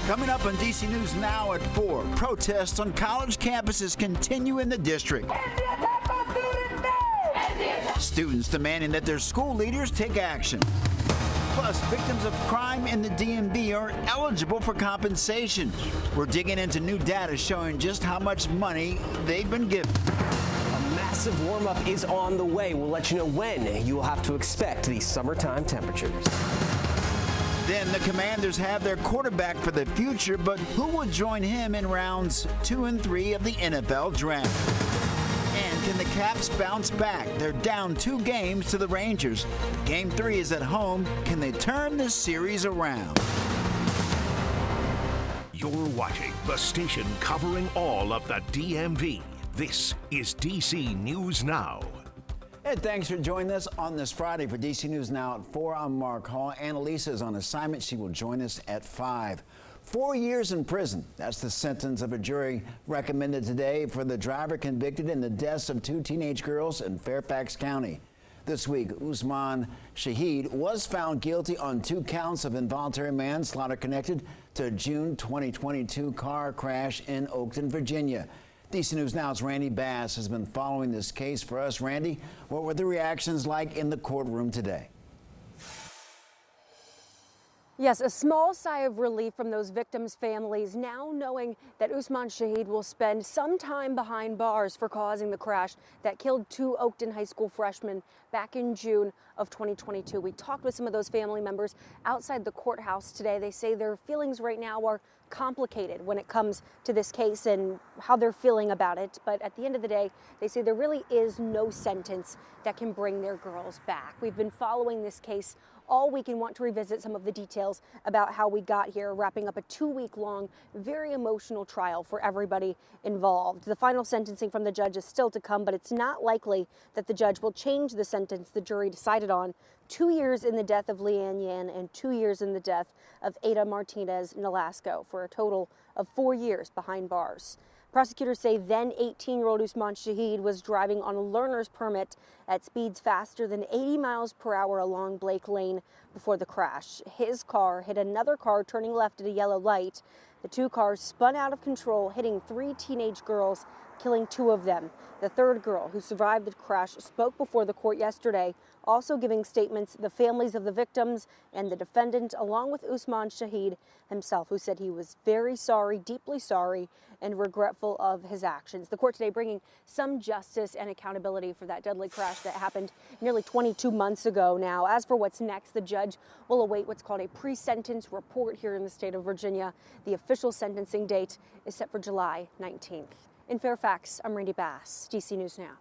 Coming up on DC News Now at 4, protests on college campuses continue in the district. Students demanding that their school leaders take action. Plus, victims of crime in the DMV are eligible for compensation. We're digging into new data showing just how much money they've been given. A massive warm-up is on the way. We'll let you know when you will have to expect these summertime temperatures. Then the Commanders have their quarterback for the future, but who will join him in rounds 2 and 3 of the NFL Draft? And can the Caps bounce back? They're down 2 games to the Rangers. Game 3 is at home. Can they turn this series around? You're watching the station covering all of the DMV. This is DC News Now. And thanks for joining us on this Friday for DC News Now at 4. I'm Mark Hall. Annalisa is on assignment. She will join us at 5. 4 years in prison. That's the sentence of a jury recommended today for the driver convicted in the deaths of 2 teenage girls in Fairfax County. This week, Usman Shahed was found guilty on 2 counts of involuntary manslaughter connected to a June 2022 car crash in Oakton, Virginia. DC News Now's Randy Bass has been following this case for us. Randy, what were the reactions like in the courtroom today? Yes, a small sigh of relief from those victims' families now knowing that Usman Shahed will spend some time behind bars for causing the crash that killed 2 Oakton High School freshmen back in June of 2022. We talked with some of those family members outside the courthouse today. They say their feelings right now are complicated when it comes to this case and how they're feeling about it. But at the end of the day, they say there really is no sentence that can bring their girls back. We've been following this case all week and want to revisit some of the details about how we got here, wrapping up a 2-week-long, very emotional trial for everybody involved. The final sentencing from the judge is still to come, but it's not likely that the judge will change the sentence the jury decided on. 2 years in the death of Leanne Yan and 2 years in the death of Ada Martinez Nolasco, for a total of 4 years behind bars. Prosecutors say then 18-year-old Usman Shahed was driving on a learner's permit at speeds faster than 80 miles per hour along Blake Lane before the crash. His car hit another car turning left at a yellow light. The 2 cars spun out of control, hitting 3 teenage girls, killing 2 of them. The 3rd girl, who survived the crash, spoke before the court yesterday, also giving statements to the families of the victims and the defendant, along with Usman Shahed himself, who said he was very sorry, deeply sorry, and regretful of his actions. The court today bringing some justice and accountability for that deadly crash that happened nearly 22 months ago now. As for what's next, the judge will await what's called a pre-sentence report here in the state of Virginia. The official sentencing date is set for July 19th. In Fairfax, I'm Randy Bass, DC News Now.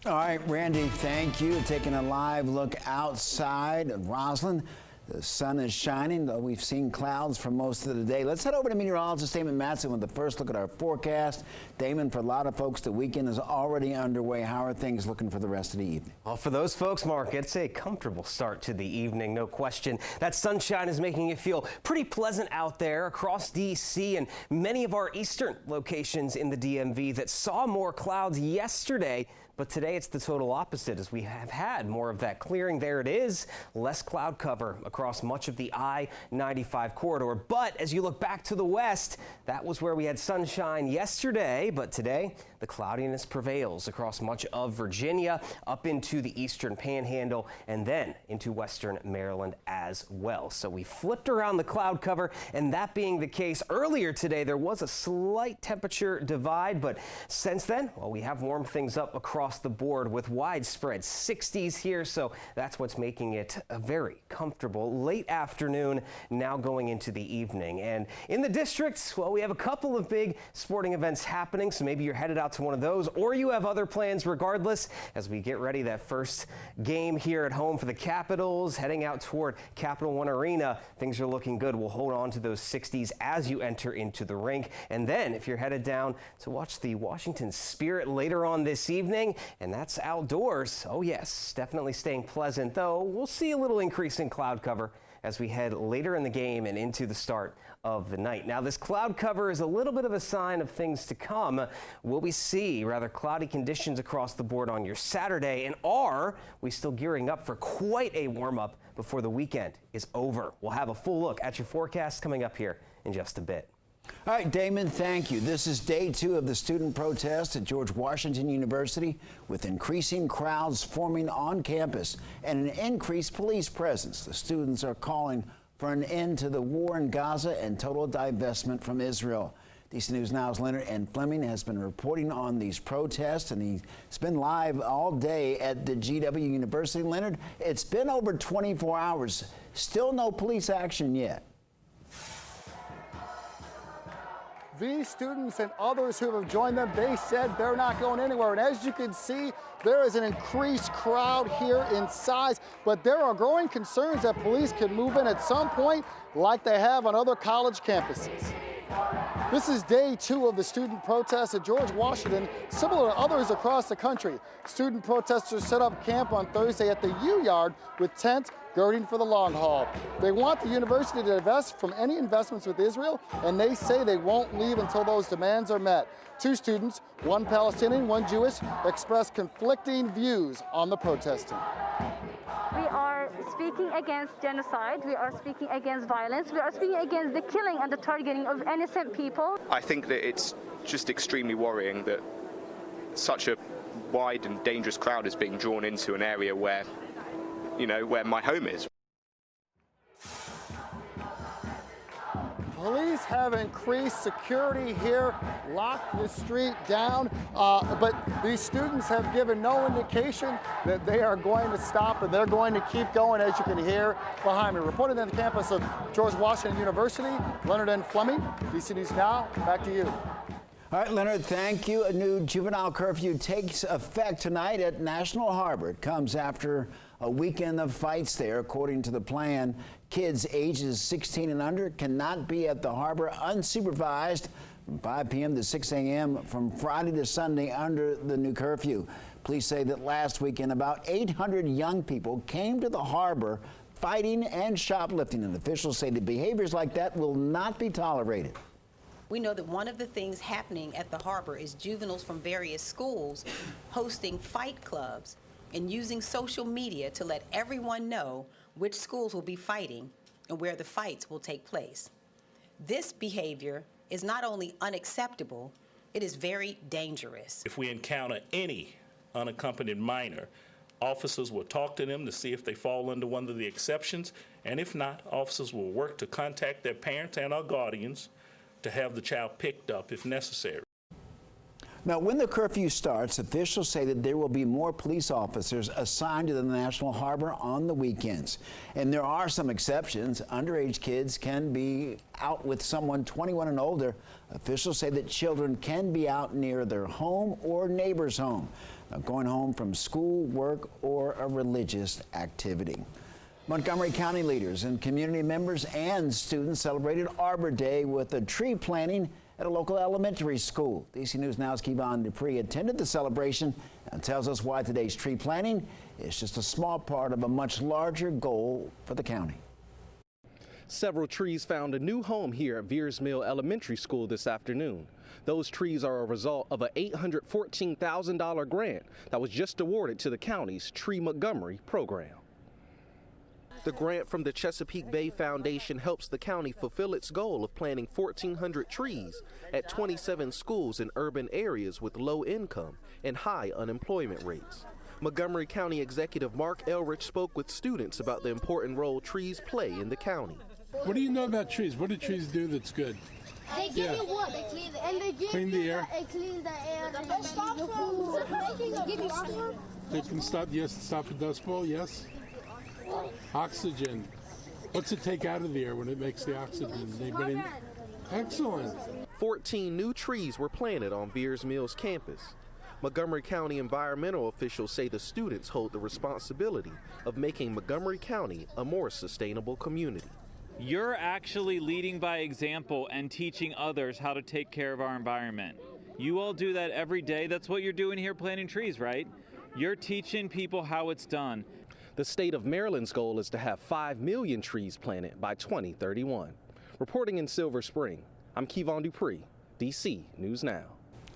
All right, Randy, thank you. Taking a live look outside of Roslyn. The sun is shining, though we've seen clouds for most of the day. Let's head over to meteorologist Damon Matson with the first look at our forecast. Damon, for a lot of folks, the weekend is already underway. How are things looking for the rest of the evening? Well, for those folks, Mark, it's a comfortable start to the evening, no question. That sunshine is making it feel pretty pleasant out there across D.C. and many of our eastern locations in the DMV that saw more clouds yesterday. But today it's the total opposite, as we have had more of that clearing. There it is, less cloud cover across much of the I-95 corridor. But as you look back to the west, that was where we had sunshine yesterday. But today, the cloudiness prevails across much of Virginia, up into the eastern panhandle, and then into western Maryland as well. So we flipped around the cloud cover, and that being the case, earlier today there was a slight temperature divide, but since then, well, we have warmed things up across the board with widespread 60s here, so that's what's making it a very comfortable late afternoon, now going into the evening. And in the districts, well, we have a couple of big sporting events happening, so maybe you're headed out to one of those, or you have other plans regardless, as we get ready that first game here at home for the Capitals, heading out toward Capital One Arena. Things are looking good. We'll hold on to those 60s as you enter into the rink. And then if you're headed down to watch the Washington Spirit later on this evening, and that's outdoors. Oh yes, definitely staying pleasant, though we'll see a little increase in cloud cover as we head later in the game and into the start of the night. Now, this cloud cover is a little bit of a sign of things to come. Will we see rather cloudy conditions across the board on your Saturday, and are we still gearing up for quite a warm-up before the weekend is over? We'll have a full look at your forecast coming up here in just a bit. All right, Damon, thank you. This is day 2 of the student protest at George Washington University, with increasing crowds forming on campus and an increased police presence. The students are calling for an end to the war in Gaza and total divestment from Israel. DC News Now's Leonard N. Fleming has been reporting on these protests, and he's been live all day at the GW University. Leonard, it's been over 24 hours. Still no police action yet. These students and others who have joined them, they said they're not going anywhere. And as you can see, there is an increased crowd here in size, but there are growing concerns that police could move in at some point like they have on other college campuses. This is day 2 of the student protest at George Washington, similar to others across the country. Student protesters set up camp on Thursday at the U-Yard with tents girding for the long haul. They want the university to divest from any investments with Israel, and they say they won't leave until those demands are met. 2 students, one Palestinian, one Jewish, expressed conflicting views on the protesting. We are speaking against genocide, we are speaking against violence, we are speaking against the killing and the targeting of innocent people. I think that it's just extremely worrying that such a wide and dangerous crowd is being drawn into an area where, you know, where my home is. Police have increased security here, locked the street down, but these students have given no indication that they are going to stop, and they're going to keep going, as you can hear behind me. Reporting on the campus of George Washington University, Leonard N. Fleming, DC News Now, back to you. All right, Leonard, thank you. A new juvenile curfew takes effect tonight at National Harbor. It comes after a weekend of fights there. According to the plan, kids ages 16 and under cannot be at the harbor unsupervised from 5 p.m. to 6 a.m. from Friday to Sunday under the new curfew. Police say that last weekend, about 800 young people came to the harbor fighting and shoplifting, and officials say that behaviors like that will not be tolerated. We know that one of the things happening at the harbor is juveniles from various schools hosting fight clubs and using social media to let everyone know which schools will be fighting and where the fights will take place. This behavior is not only unacceptable, it is very dangerous. If we encounter any unaccompanied minor, officers will talk to them to see if they fall under one of the exceptions, and if not, officers will work to contact their parents and our guardians to have the child picked up if necessary. Now, when the curfew starts, officials say that there will be more police officers assigned to the National Harbor on the weekends. And there are some exceptions. Underage kids can be out with someone 21 and older. Officials say that children can be out near their home or neighbor's home, going home from school, work, or a religious activity. Montgomery County leaders and community members and students celebrated Arbor Day with a tree planting at a local elementary school. DC News Now's Kevon Dupree attended the celebration and tells us why today's tree planting is just a small part of a much larger goal for the county. Several trees found a new home here at Veers Mill Elementary School this afternoon. Those trees are a result of an $814,000 grant that was just awarded to the county's Tree Montgomery program. The grant from the Chesapeake Bay Foundation helps the county fulfill its goal of planting 1,400 trees at 27 schools in urban areas with low income and high unemployment rates. Montgomery County Executive Mark Elrich spoke with students about the important role trees play in the county. What do you know about trees? What do trees do that's good? They give you what? They clean the air. And they give clean the air. They clean the air. They stop the give you oxygen. They can stop. Yes, stop the dust bowl. Yes. Oxygen. What's it take out of the air when it makes the oxygen? Anybody? Excellent. 14 new trees were planted on Veers Mill's campus. Montgomery County environmental officials say the students hold the responsibility of making Montgomery County a more sustainable community. You're actually leading by example and teaching others how to take care of our environment. You all do that every day. That's what you're doing here planting trees, right? You're teaching people how it's done. The state of Maryland's goal is to have 5 million trees planted by 2031. Reporting in Silver Spring, I'm Kevon Dupree, DC News Now.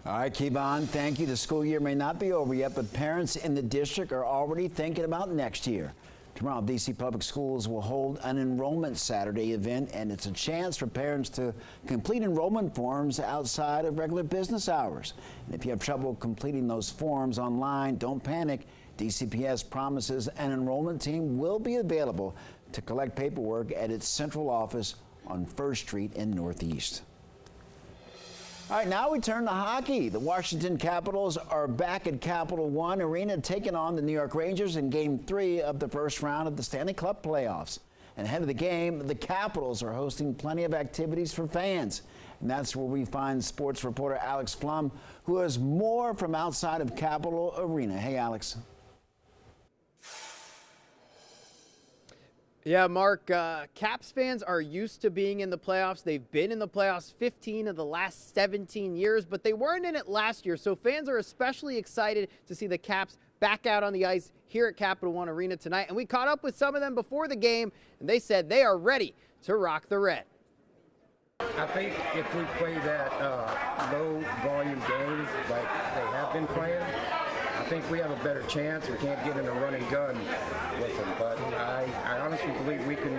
All right, Kevon, thank you. The school year may not be over yet, but parents in the district are already thinking about next year. Tomorrow, DC Public Schools will hold an Enrollment Saturday event, and it's a chance for parents to complete enrollment forms outside of regular business hours. And if you have trouble completing those forms online, don't panic. DCPS promises an enrollment team will be available to collect paperwork at its central office on 1st Street in Northeast. All right, now we turn to hockey. The Washington Capitals are back at Capital One Arena taking on the New York Rangers in Game 3 of the first round of the Stanley Cup playoffs. And ahead of the game, the Capitals are hosting plenty of activities for fans. And that's where we find sports reporter Alex Flum, who has more from outside of Capital Arena. Hey, Alex. Yeah, Mark, Caps fans are used to being in the playoffs. They've been in the playoffs 15 of the last 17 years, but they weren't in it last year. So fans are especially excited to see the Caps back out on the ice here at Capital One Arena tonight. And we caught up with some of them before the game, and they said they are ready to rock the red. I think if we play that low-volume game like they have been playing, I think we have a better chance. We can't get in a run and gun with them, but I honestly believe we can,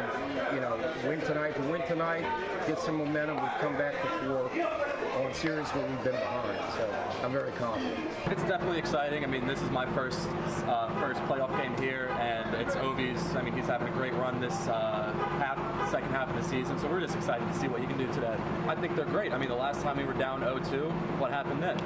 win tonight. If we win tonight, get some momentum. We've come back before on series where we've been behind, so I'm very confident. It's definitely exciting. I mean, this is my first playoff game here, and it's Ovi's. I mean, he's having a great run this second half of the season, so we're just excited to see what he can do today. I think they're great. I mean, the last time we were down 0-2, what happened then?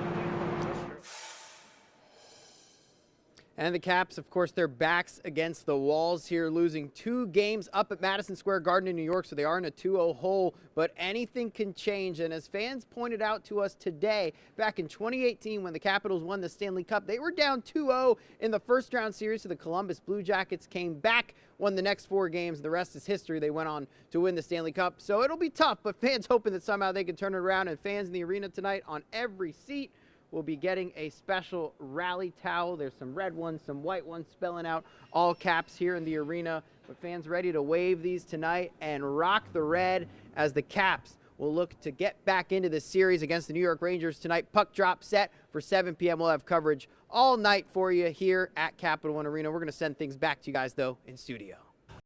And the Caps, of course, their backs against the walls here, losing 2 games up at Madison Square Garden in New York, so they are in a 2-0 hole, but anything can change. And as fans pointed out to us today, back in 2018 when the Capitals won the Stanley Cup, they were down 2-0 in the first round series to the Columbus Blue Jackets, came back, won the next 4 games. The rest is history. They went on to win the Stanley Cup. So it'll be tough, but fans hoping that somehow they can turn it around, and fans in the arena tonight on every seat will be getting a special rally towel. There's some red ones, some white ones spelling out all Caps here in the arena. But fans ready to wave these tonight and rock the red as the Caps will look to get back into the series against the New York Rangers tonight. Puck drop set for 7 p.m. We'll have coverage all night for you here at Capital One Arena. We're going to send things back to you guys, though, in studio.